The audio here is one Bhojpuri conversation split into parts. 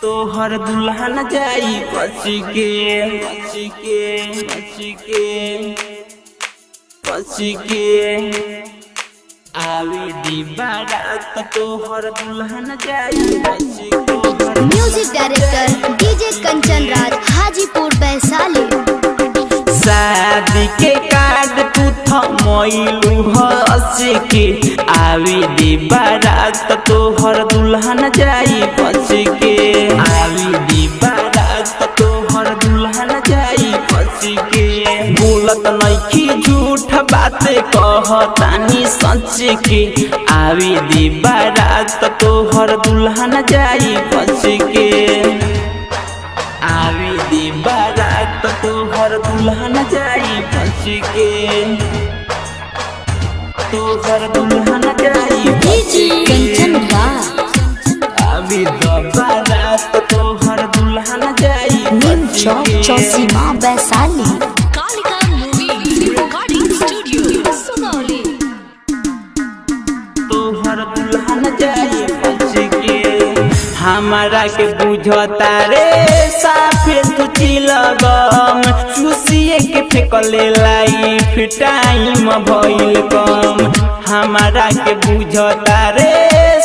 तोहर दुल्हन जाई बच के बच के बच के बच के आवी दी बारात तोहर दुल्हन जाई बच के। Music director DJ Kanchan Raj Hajipur Vaishali. शादी के कार्ड तू थमइलू हंस के आवी दी बारात तोहर दुल्हन जाई बच के। आवी दी बारात तोहर दुल्हन जाई बच के। बोलत नइखी झूठ बात कहतानी सच के आवी दी बारात तोहर दुल्हन जाई बच के। आवी दी बारात तोहर दुल्हन जाई बच के। तोहर दुल्हन जाई डीजे कंचन राज आवी दी बारात तोहर दुल्हन जाई Neem Chowk Chausima Vaishali. Kalika movie recording studio Sunauli. तोहर दुल्हन जाई बच के। हमारा के बुझता रे साफे तू चिलगम चूसिए के फेंकले लाइफ टाइम भइल कम। हमारा के बुझता रे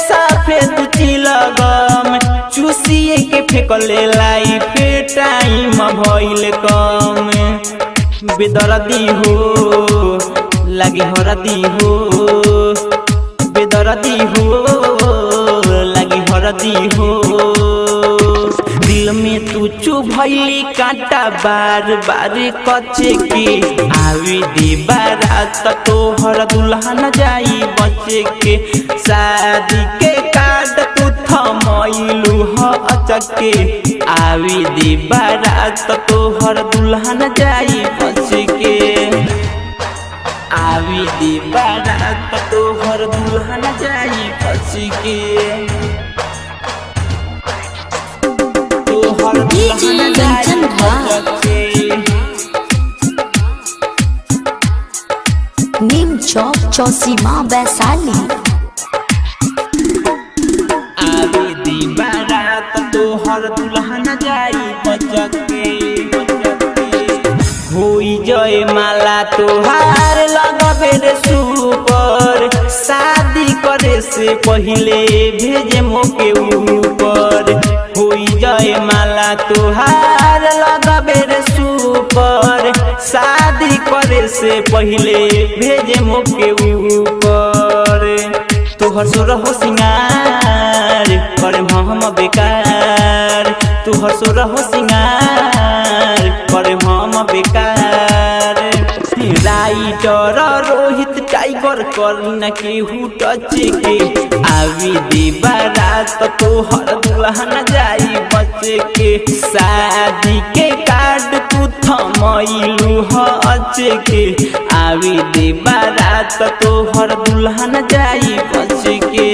साफे तू चिलगम चूसिए के फेंकले लाइफ टाइम भइल कम। बेदर्दी हो लगे हरदी हो बेदर्दी हो लगी हरदी हो। दिल में तू चुभैली कांटा बार बार कचे के आवी दी बारात तोहर दुल्हन जाई बच के। शादी के कार्ड तू थमइलू हचके आवी दी बारात तोहर दुल्हन जाई बच के। आवी दी बारात तोहर दुल्हन जाई बच के। तोहर दुल्हन जाई बच के। नीम चौक चौसीमा वैशाली। आवी दी बारात तोहर दुल्हन जाई बच के। होई जय माला तोहार लगबे रे सुपर शादी करे से पहिले भेजे मोके ऊपर। होई जय माला तोहार लगबे रे सुपर शादी करे से पहिले भेजे मोके ऊपर। तोहर सोरहो सिंगार करे हम बेकार। तोहर सोरहो सिंगार करे हम बेकार। राइटर रोहित टाइगर करी न केहू टच के आवी दी बारात तोहर दुल्हन जाई बच के। शादी के कार्ड तू थमइलू हच के आवी दी बारात तोहर दुल्हन जाई बच के।